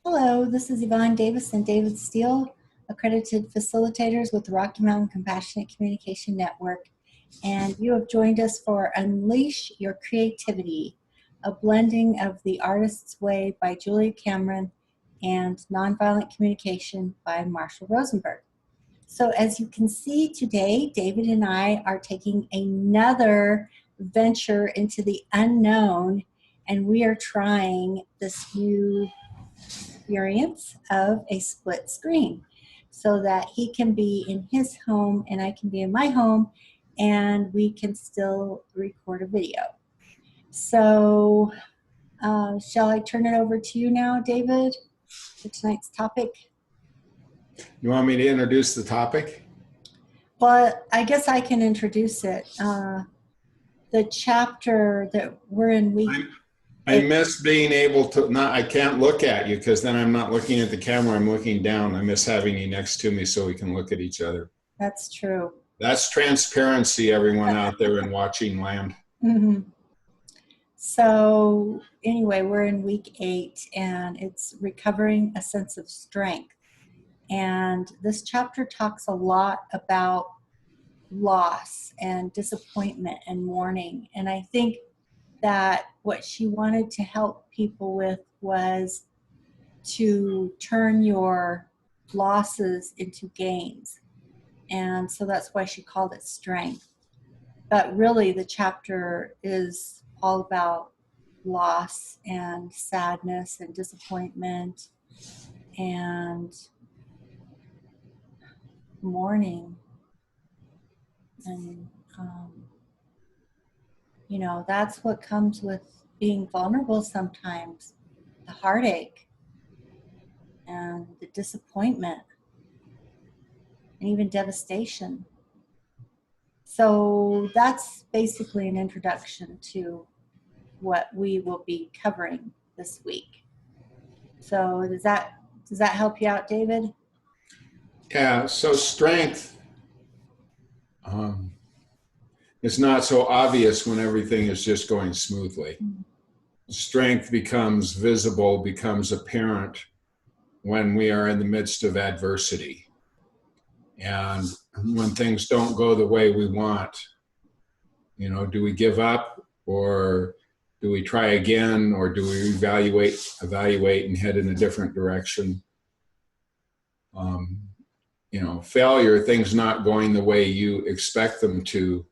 Hello, this is Yvonne Davis and David Steele, accredited facilitators with the Rocky Mountain Compassionate Communication Network. And you have joined us for Unleash Your Creativity, a blending of The Artist's Way by Julia Cameron and Nonviolent Communication by Marshall Rosenberg. So as you can see today, David and I are taking another venture into the unknown, and we are trying this new experience of a split screen so that he can be in his home and I can be in my home and we can still record a video. So shall I turn it over to you now, David, for tonight's topic? You want me to introduce the topic? Well, I guess I can introduce it. The chapter that we're in I miss being able to, I can't look at you because then I'm not looking at the camera, I'm looking down. I miss having you next to me so we can look at each other. That's true. That's transparency, everyone out there in watching land. Mm-hmm. So anyway, we're in week 8 and it's recovering a sense of strength. And this chapter talks a lot about loss and disappointment and mourning. And I think that what she wanted to help people with was to turn your losses into gains. And so that's why she called it strength. But really the chapter is all about loss and sadness and disappointment and mourning. And you know, that's what comes with being vulnerable sometimes, the heartache and the disappointment and even devastation. So that's basically an introduction to what we will be covering this week. So does that help you out, David? Yeah, so strength is not so obvious when everything is just going smoothly. Strength becomes visible, becomes apparent when we are in the midst of adversity. And when things don't go the way we want, you know, do we give up or do we try again or do we evaluate and head in a different direction? You know, failure, things not going the way you expect them to,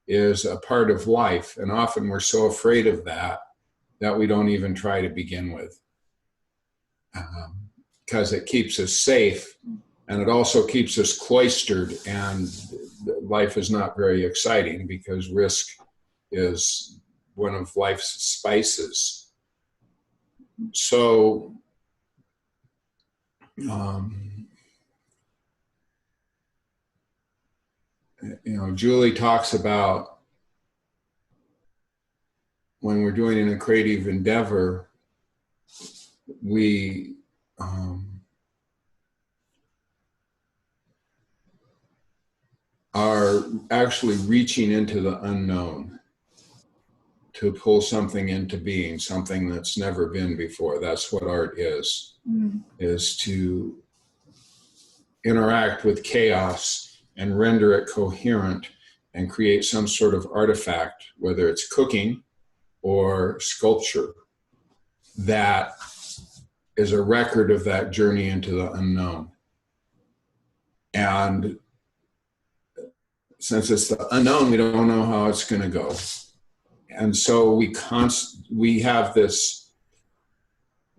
is a part of life. And often we're so afraid of that we don't even try to begin with. Because it keeps us safe and it also keeps us cloistered, and life is not very exciting because risk is one of life's spices. So, you know, Julie talks about when we're doing a creative endeavor, we are actually reaching into the unknown to pull something into being, something that's never been before. That's what art is, is to interact with chaos and render it coherent and create some sort of artifact, whether it's cooking or sculpture, that is a record of that journey into the unknown. And since it's the unknown, we don't know how it's going to go. And so we have this,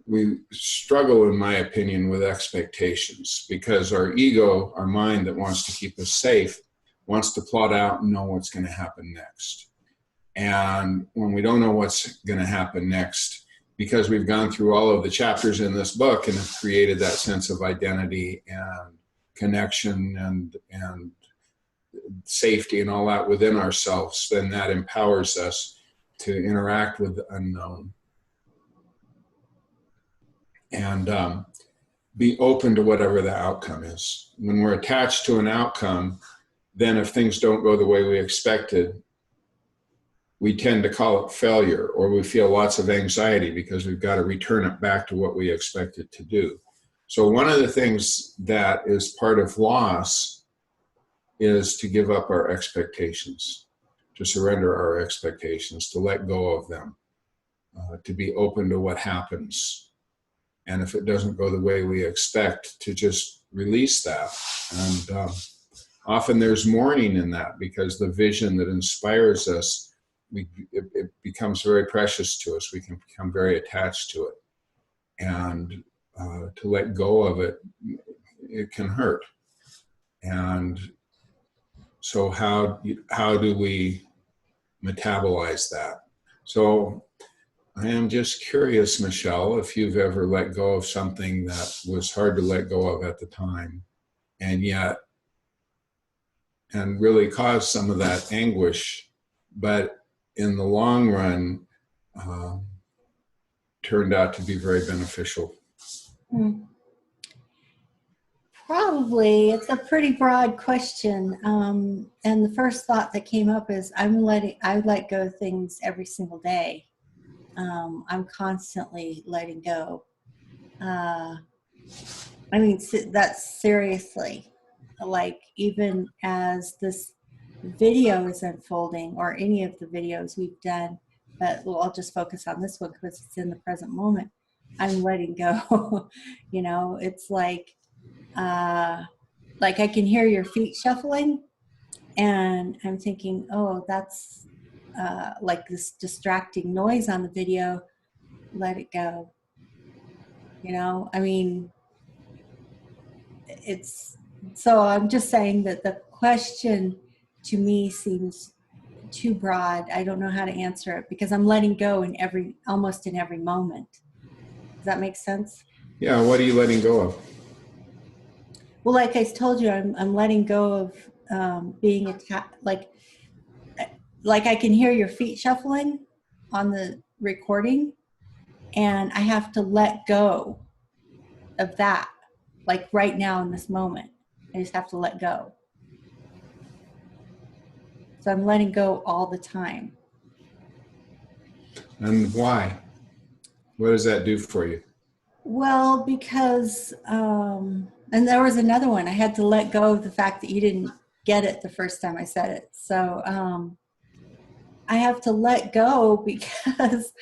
we struggle, in my opinion, with expectations, because our ego, our mind that wants to keep us safe, wants to plot out and know what's going to happen next. And when we don't know what's going to happen next, because we've gone through all of the chapters in this book and have created that sense of identity and connection and safety and all that within ourselves, then that empowers us to interact with the unknown and be open to whatever the outcome is. When we're attached to an outcome, then if things don't go the way we expected, we tend to call it failure, or we feel lots of anxiety because we've got to return it back to what we expect it to do. So one of the things that is part of loss is to give up our expectations, to surrender our expectations, to let go of them, to be open to what happens. And if it doesn't go the way we expect, to just release that. And often there's mourning in that, because the vision that inspires us, it becomes very precious to us. We can become very attached to it. And to let go of it, it can hurt. And so how do we metabolize that? So I am just curious, Michelle, if you've ever let go of something that was hard to let go of at the time, and really caused some of that anguish, but in the long run turned out to be very beneficial. Probably. It's a pretty broad question. And the first thought that came up is I let go of things every single day. I'm constantly letting go. I mean, that's seriously, like, even as this video is unfolding, or any of the videos we've done, but I'll just focus on this one because it's in the present moment. I'm letting go. You know, it's like I can hear your feet shuffling, and I'm thinking, oh, that's like this distracting noise on the video. Let it go. You know, I mean, so I'm just saying that the question to me seems too broad. I don't know how to answer it, because I'm letting go almost in every moment. Does that make sense? Yeah. What are you letting go of? Well, like I told you, I'm letting go of being attacked. Like I can hear your feet shuffling on the recording, and I have to let go of that. Like right now in this moment, I just have to let go. So I'm letting go all the time. And why? What does that do for you? Well, because, and there was another one. I had to let go of the fact that you didn't get it the first time I said it. So I have to let go, because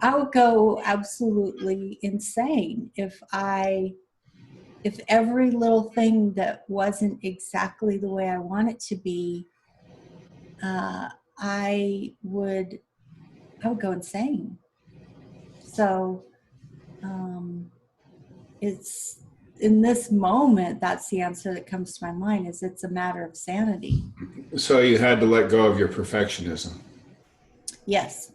I would go absolutely insane if every little thing that wasn't exactly the way I want it to be, I would go insane. So it's in this moment, that's the answer that comes to my mind, is it's a matter of sanity. So you had to let go of your perfectionism. Yes,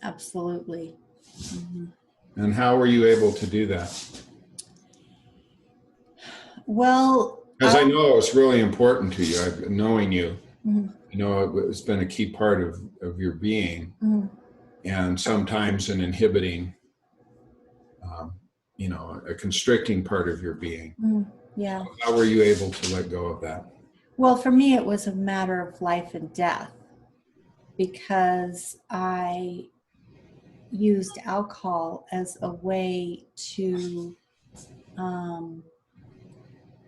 absolutely. Mm-hmm. And how were you able to do that? Well, because I know it's really important to you. Knowing you, mm-hmm. you know, it's been a key part of your being, Mm-hmm. and sometimes an inhibiting, you know, a constricting part of your being. Mm-hmm. Yeah. How were you able to let go of that? Well, for me, it was a matter of life and death, because I used alcohol as a way to,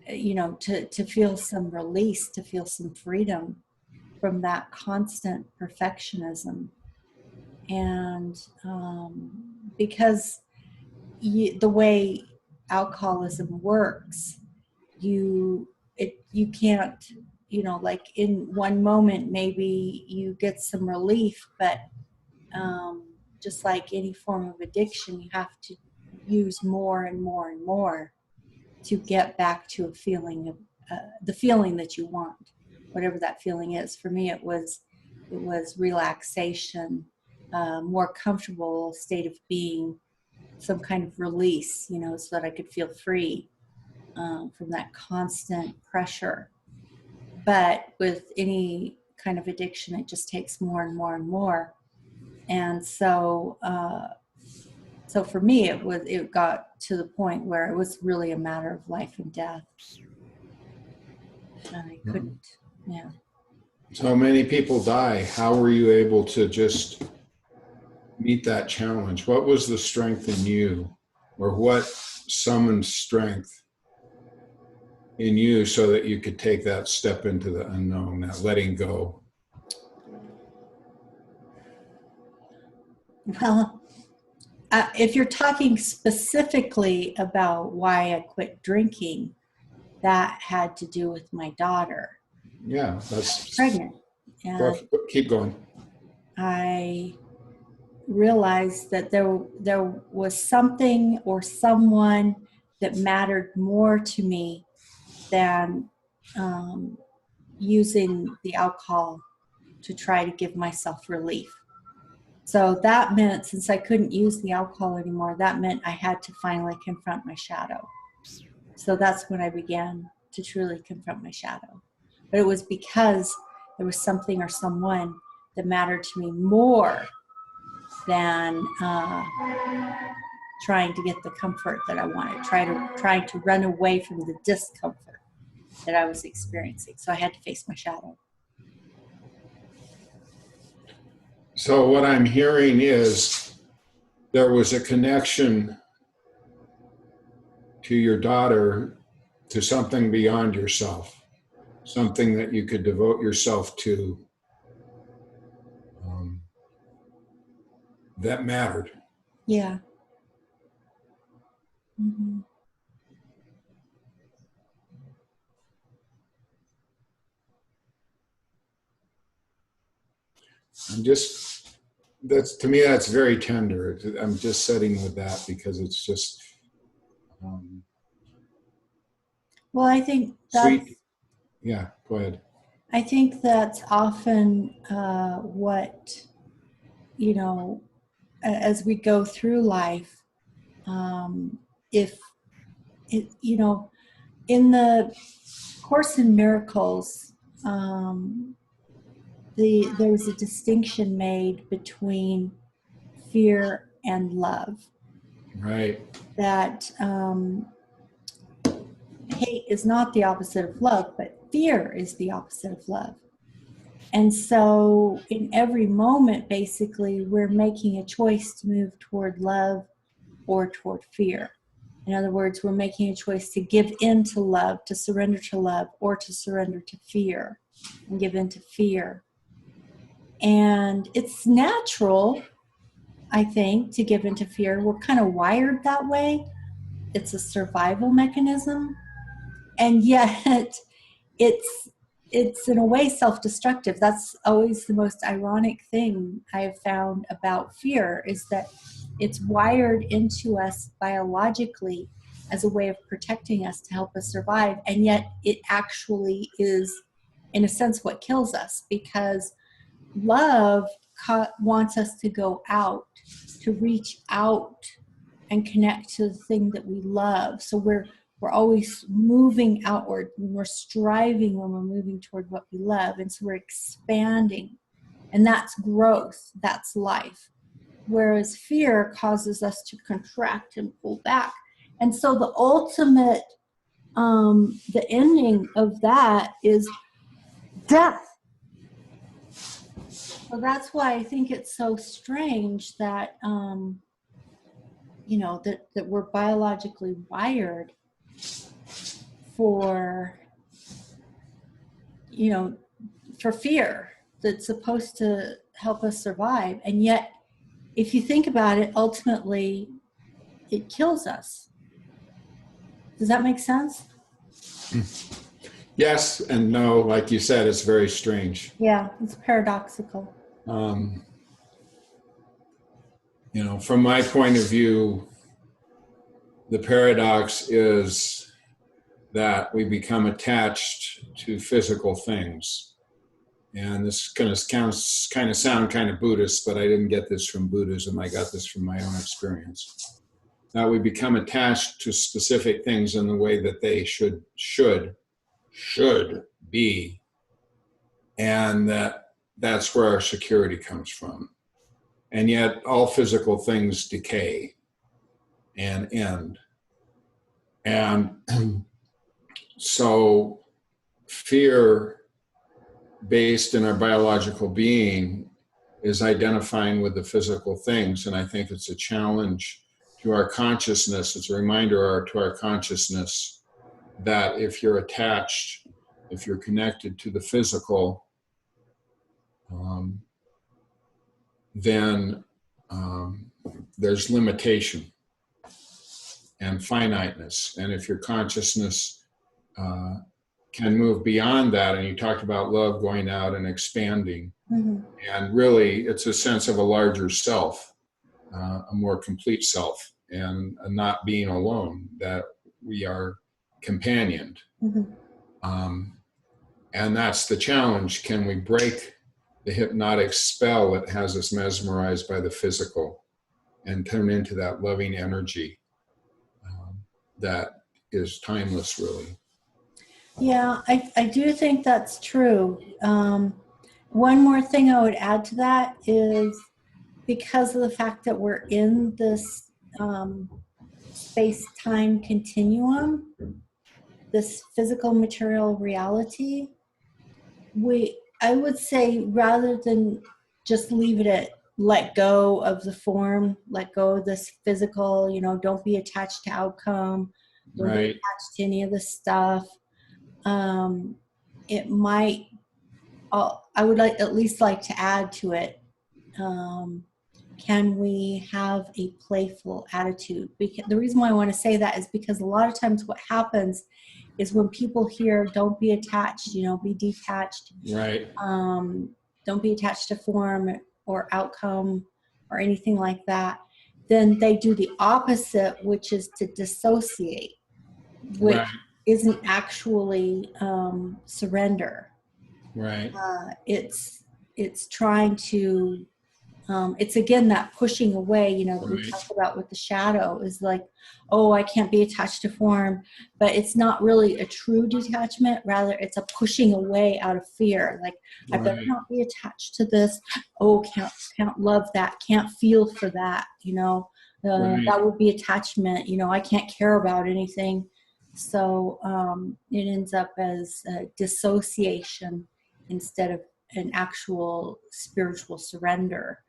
you know, to feel some release, to feel some freedom from that constant perfectionism. And because the way alcoholism works, you can't, you know, like in one moment maybe you get some relief, but just like any form of addiction, you have to use more and more and more to get back to a feeling of the feeling that you want, whatever that feeling is. For me, it was relaxation, more comfortable state of being, some kind of release, you know, so that I could feel free from that constant pressure. But with any kind of addiction, it just takes more and more and more. And so, so for me, it got to the point where it was really a matter of life and death. And I couldn't, yeah. So many people die. How were you able to just meet that challenge? What was the strength in you, or what summoned strength in you so that you could take that step into the unknown, that letting go? Well, if you're talking specifically about why I quit drinking, that had to do with my daughter. Yeah, that's Pregnant. And keep going. I realized that there was something or someone that mattered more to me than using the alcohol to try to give myself relief. So that meant, since I couldn't use the alcohol anymore, that meant I had to finally confront my shadow. So that's when I began to truly confront my shadow. But it was because there was something or someone that mattered to me more than trying to get the comfort that I wanted, trying to run away from the discomfort that I was experiencing. So I had to face my shadow. So what I'm hearing is there was a connection to your daughter, to something beyond yourself, something that you could devote yourself to, that mattered. Yeah. Mm-hmm. To me, that's very tender. I'm just setting with that because it's just Well, I think sweet. Yeah, go ahead. I think that's often what, as we go through life, if it, in the Course in Miracles, there was a distinction made between fear and love. Right. That hate is not the opposite of love, but fear is the opposite of love. And so in every moment, basically, we're making a choice to move toward love or toward fear. In other words, we're making a choice to give in to love, to surrender to love, or to surrender to fear and give in to fear. And it's natural, I think, to give in to fear. We're kind of wired that way. It's a survival mechanism. And yet it's in a way self-destructive. That's always the most ironic thing I have found about fear, is that it's wired into us biologically as a way of protecting us to help us survive, and yet it actually is, in a sense, what kills us, because love wants us to go out, to reach out and connect to the thing that we love. So we're always moving outward, and we're striving when we're moving toward what we love. And so we're expanding, and that's growth, that's life. Whereas fear causes us to contract and pull back. And so the ultimate, the ending of that is death. So that's why I think it's so strange that, that we're biologically wired for fear, that's supposed to help us survive. And yet, if you think about it, ultimately, it kills us. Does that make sense? Yes and no. Like you said, it's very strange. Yeah, it's paradoxical. From my point of view, the paradox is that we become attached to physical things. And this kind of sound kind of Buddhist, but I didn't get this from Buddhism. I got this from my own experience. That we become attached to specific things in the way that they should be. And that's where our security comes from. And yet all physical things decay and end. And so fear based in our biological being is identifying with the physical things. And I think it's a challenge to our consciousness. It's a reminder to our consciousness that if you're attached, if you're connected to the physical, then there's limitation and finiteness. And if your consciousness can move beyond that, and you talked about love going out and expanding, and really it's a sense of a larger self, a more complete self, and not being alone, that we are companioned. And that's the challenge. Can we break the hypnotic spell that has us mesmerized by the physical and turn into that loving energy that is timeless, really? Yeah, I do think that's true. One more thing I would add to that is, because of the fact that we're in this space-time continuum, this physical material reality, I would say, rather than just leave it at let go of the form, let go of this physical, don't be attached to outcome, don't be attached to any of this stuff. It might, I would at least like to add to it, can we have a playful attitude? Because the reason why I want to say that is because a lot of times what happens is when people hear don't be attached, be detached. Right. Don't be attached to form or outcome or anything like that, then they do the opposite, which is to dissociate, which isn't actually surrender. Right. It's trying to, it's again that pushing away, that we talked about with the shadow, is like, oh, I can't be attached to form, but it's not really a true detachment. Rather, it's a pushing away out of fear. Like, I better not be attached to this. Oh, can't love that. Can't feel for that. That would be attachment. I can't care about anything. So it ends up as dissociation instead of an actual spiritual surrender.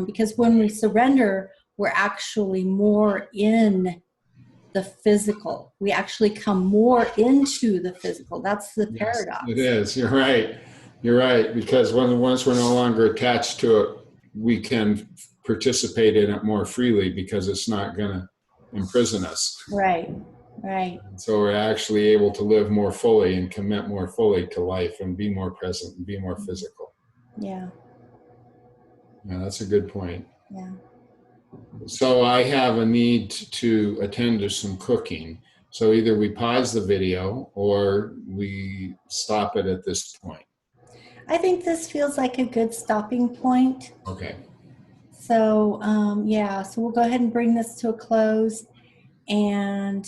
Because when we surrender, we're actually more in the physical. We actually come more into the physical. That's the paradox. It is. You're right. You're right. Because once we're no longer attached to it, we can participate in it more freely because it's not going to imprison us. Right. And so we're actually able to live more fully and commit more fully to life and be more present and be more physical. Yeah. Yeah, that's a good point. Yeah. So I have a need to attend to some cooking. So either we pause the video or we stop it at this point. I think this feels like a good stopping point. Okay. So, so we'll go ahead and bring this to a close, and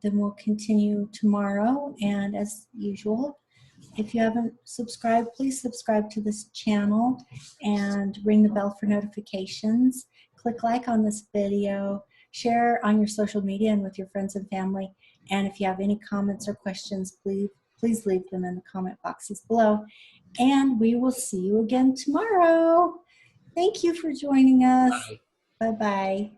then we'll continue tomorrow. And as usual, if you haven't subscribed, please subscribe to this channel and ring the bell for notifications. Click like on this video, share on your social media and with your friends and family. And if you have any comments or questions, please leave them in the comment boxes below. And we will see you again tomorrow. Thank you for joining us. Bye. Bye-bye.